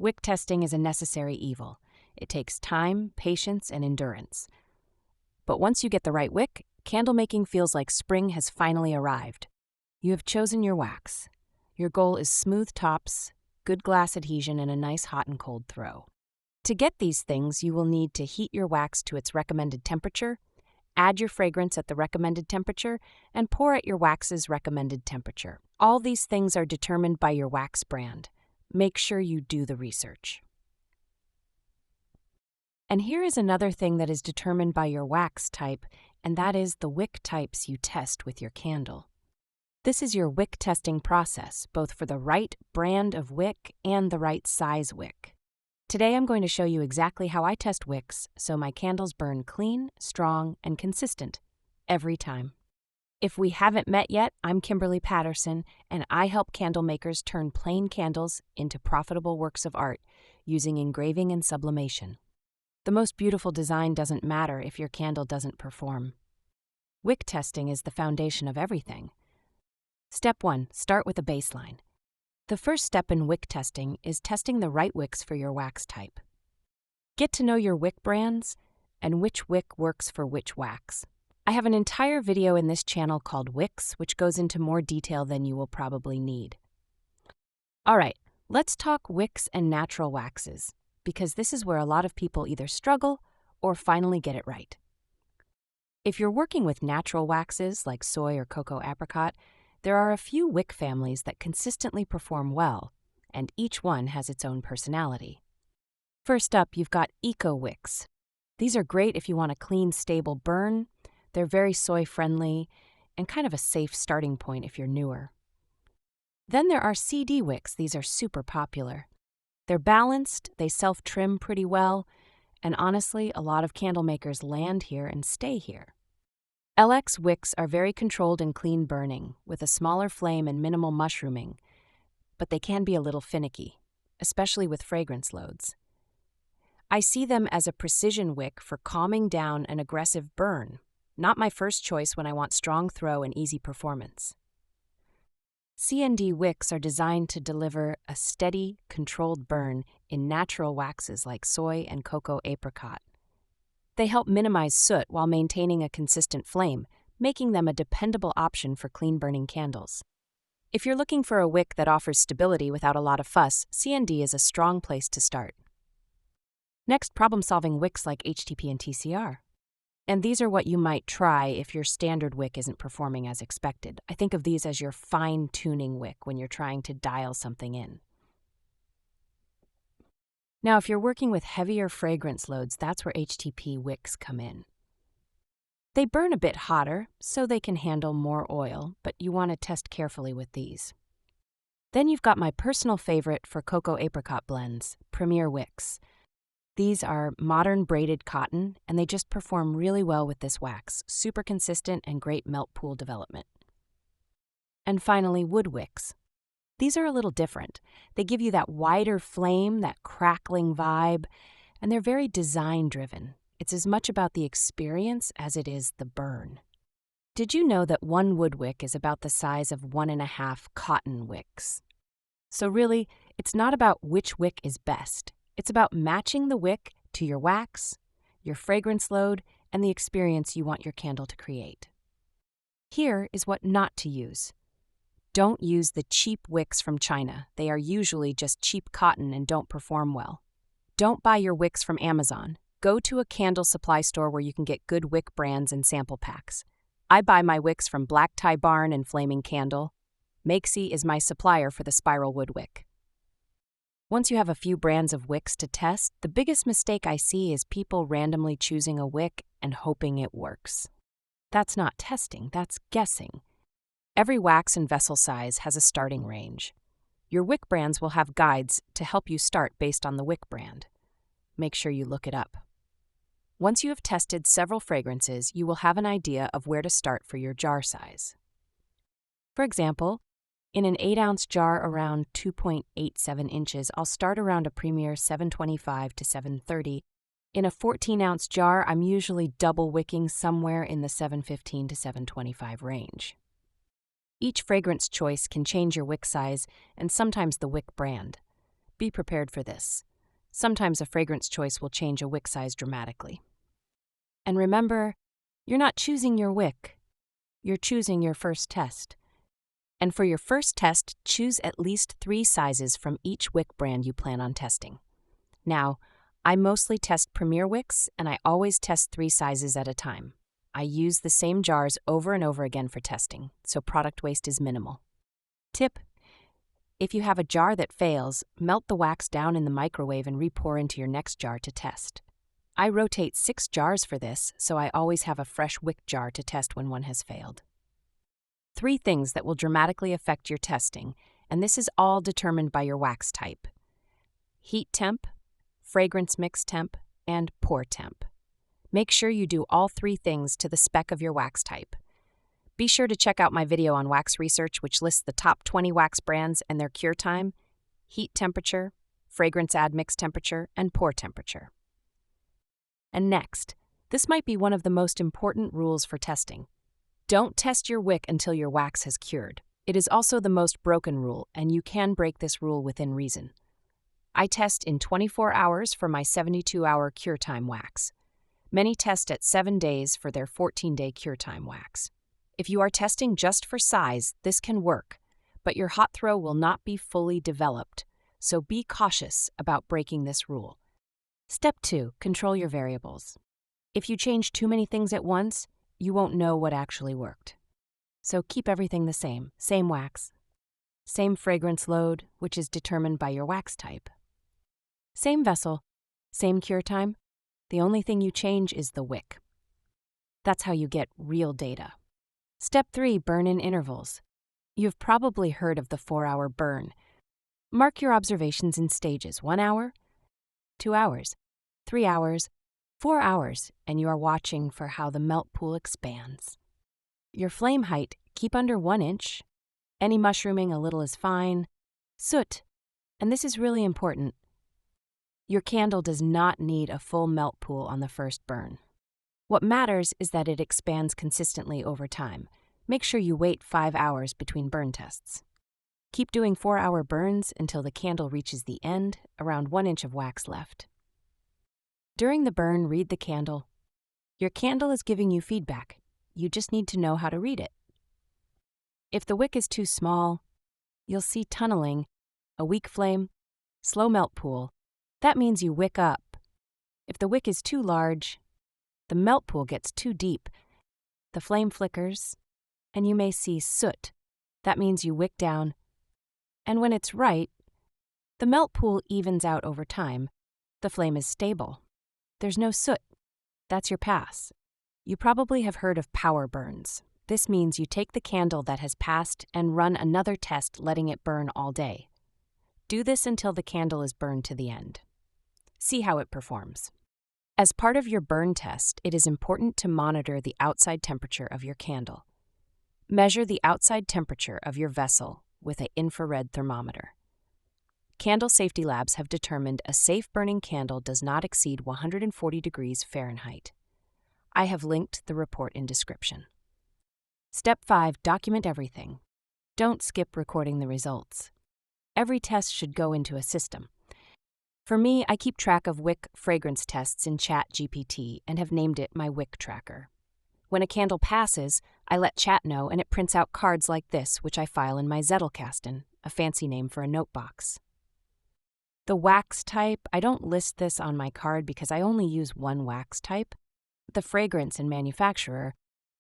Wick testing is a necessary evil. It takes time, patience, and endurance. But once you get the right wick, candle making feels like spring has finally arrived. You have chosen your wax. Your goal is smooth tops, good glass adhesion, and a nice hot and cold throw. To get these things, you will need to heat your wax to its recommended temperature, add your fragrance at the recommended temperature, and pour at your wax's recommended temperature. All these things are determined by your wax brand. Make sure you do the research. And here is another thing that is determined by your wax type, and that is the wick types you test with your candle. This is your wick testing process, both for the right brand of wick and the right size wick. Today I'm going to show you exactly how I test wicks so my candles burn clean, strong, and consistent every time. If we haven't met yet, I'm Kimberly Patterson, and I help candle makers turn plain candles into profitable works of art using engraving and sublimation. The most beautiful design doesn't matter if your candle doesn't perform. Wick testing is the foundation of everything. Step 1. Start with a baseline. The first step in wick testing is testing the right wicks for your wax type. Get to know your wick brands and which wick works for which wax. I have an entire video in this channel called Wicks, which goes into more detail than you will probably need. All right, let's talk wicks and natural waxes, because this is where a lot of people either struggle or finally get it right. If you're working with natural waxes like soy or cocoa apricot, there are a few wick families that consistently perform well, and each one has its own personality. First up, you've got eco wicks. These are great if you want a clean, stable burn. They're very soy-friendly and kind of a safe starting point if you're newer. Then there are CD wicks. These are super popular. They're balanced, they self-trim pretty well, and honestly, a lot of candle makers land here and stay here. LX wicks are very controlled and clean burning, with a smaller flame and minimal mushrooming, but they can be a little finicky, especially with fragrance loads. I see them as a precision wick for calming down an aggressive burn, not my first choice when I want strong throw and easy performance. CND wicks are designed to deliver a steady, controlled burn in natural waxes like soy and cocoa apricot. They help minimize soot while maintaining a consistent flame, making them a dependable option for clean-burning candles. If you're looking for a wick that offers stability without a lot of fuss, CND is a strong place to start. Next, problem-solving wicks like HTP and TCR. And these are what you might try if your standard wick isn't performing as expected. I think of these as your fine-tuning wick when you're trying to dial something in. Now, if you're working with heavier fragrance loads, that's where HTP wicks come in. They burn a bit hotter, so they can handle more oil, but you want to test carefully with these. Then you've got my personal favorite for cocoa apricot blends, Premier wicks. These are modern braided cotton, and they just perform really well with this wax, super consistent and great melt pool development. And finally, wood wicks. These are a little different. They give you that wider flame, that crackling vibe, and they're very design-driven. It's as much about the experience as it is the burn. Did you know that one wood wick is about the size of 1.5 cotton wicks? So really, it's not about which wick is best. It's about matching the wick to your wax, your fragrance load, and the experience you want your candle to create. Here is what not to use. Don't use the cheap wicks from China. They are usually just cheap cotton and don't perform well. Don't buy your wicks from Amazon. Go to a candle supply store where you can get good wick brands and sample packs. I buy my wicks from Black Tie Barn and Flaming Candle. Makesy is my supplier for the spiral wood wick. Once you have a few brands of wicks to test, the biggest mistake I see is people randomly choosing a wick and hoping it works. That's not testing, that's guessing. Every wax and vessel size has a starting range. Your wick brands will have guides to help you start based on the wick brand. Make sure you look it up. Once you have tested several fragrances, you will have an idea of where to start for your jar size. For example, in an 8-ounce jar around 2.87 inches, I'll start around a Premier 725 to 730. In a 14-ounce jar, I'm usually double wicking somewhere in the 715 to 725 range. Each fragrance choice can change your wick size and sometimes the wick brand. Be prepared for this. Sometimes a fragrance choice will change a wick size dramatically. And remember, you're not choosing your wick. You're choosing your first test. And for your first test, choose at least 3 sizes from each wick brand you plan on testing. Now, I mostly test Premier wicks, and I always test 3 sizes at a time. I use the same jars over and over again for testing, so product waste is minimal. Tip: if you have a jar that fails, melt the wax down in the microwave and re-pour into your next jar to test. I rotate 6 jars for this, so I always have a fresh wick jar to test when one has failed. 3 things that will dramatically affect your testing, and this is all determined by your wax type: heat temp, fragrance mix temp, and pour temp. Make sure you do all 3 things to the spec of your wax type. Be sure to check out my video on wax research, which lists the top 20 wax brands and their cure time, heat temperature, fragrance admix temperature, and pour temperature. And next, this might be one of the most important rules for testing. Don't test your wick until your wax has cured. It is also the most broken rule, and you can break this rule within reason. I test in 24 hours for my 72-hour cure time wax. Many test at 7 days for their 14-day cure time wax. If you are testing just for size, this can work, but your hot throw will not be fully developed, so be cautious about breaking this rule. Step 2. Control your variables. If you change too many things at once, you won't know what actually worked. So keep everything the same wax, same fragrance load, which is determined by your wax type. Same vessel, same cure time. The only thing you change is the wick. That's how you get real data. Step 3. Burn in intervals. You've probably heard of the 4-hour burn. Mark your observations in stages: 1 hour, 2 hours, 3 hours, 4 hours, and you are watching for how the melt pool expands. Your flame height, keep under 1 inch. Any mushrooming, a little is fine. Soot, and this is really important. Your candle does not need a full melt pool on the first burn. What matters is that it expands consistently over time. Make sure you wait 5 hours between burn tests. Keep doing 4-hour burns until the candle reaches the end, around 1 inch of wax left. During the burn, read the candle. Your candle is giving you feedback. You just need to know how to read it. If the wick is too small, you'll see tunneling, a weak flame, slow melt pool. That means you wick up. If the wick is too large, the melt pool gets too deep, the flame flickers, and you may see soot. That means you wick down. And when it's right, the melt pool evens out over time. The flame is stable. There's no soot. That's your pass. You probably have heard of power burns. This means you take the candle that has passed and run another test, letting it burn all day. Do this until the candle is burned to the end. See how it performs. As part of your burn test, it is important to monitor the outside temperature of your candle. Measure the outside temperature of your vessel with an infrared thermometer. Candle safety labs have determined a safe burning candle does not exceed 140 degrees Fahrenheit. I have linked the report in description. Step 5. Document everything. Don't skip recording the results. Every test should go into a system. For me, I keep track of wick fragrance tests in ChatGPT and have named it my wick tracker. When a candle passes, I let Chat know, and it prints out cards like this, which I file in my Zettelkasten, a fancy name for a notebox. The wax type, I don't list this on my card because I only use one wax type. The fragrance and manufacturer,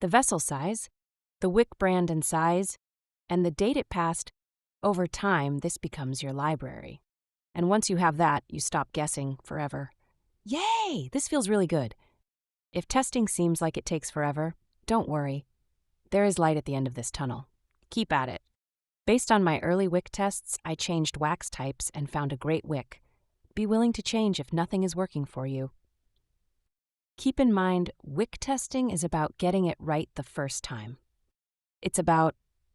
the vessel size, the wick brand and size, and the date it passed. Over time, this becomes your library. And once you have that, you stop guessing forever. Yay! This feels really good. If testing seems like it takes forever, don't worry. There is light at the end of this tunnel. Keep at it. Based on my early wick tests, I changed wax types and found a great wick. Be willing to change if nothing is working for you. Keep in mind, wick testing is about getting it right the first time. It's about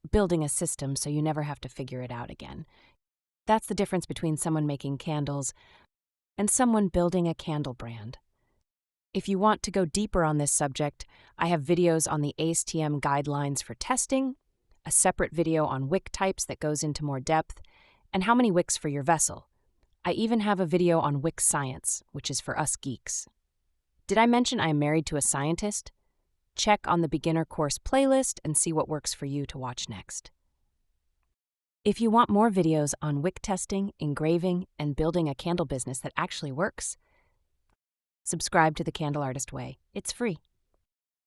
building a system so you never have to figure it out again. That's the difference between someone making candles and someone building a candle brand. If you want to go deeper on this subject, I have videos on the ASTM guidelines for testing, a separate video on wick types that goes into more depth, and how many wicks for your vessel. I even have a video on Wick science, which is for us geeks. Did I mention I am married to a scientist? Check on the beginner course playlist and see what works for you to watch next. If you want more videos on wick testing, engraving, and building a candle business that actually works, subscribe to The Candle Artist Way. It's free.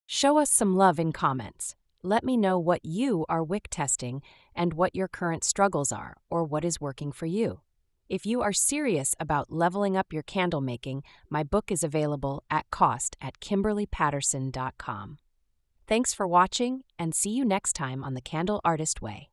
Show us some love in comments. Let me know what you are wick testing and what your current struggles are or what is working for you. If you are serious about leveling up your candle making, my book is available at cost at KimberlyPatterson.com. Thanks for watching, and see you next time on The Candle Artist Way.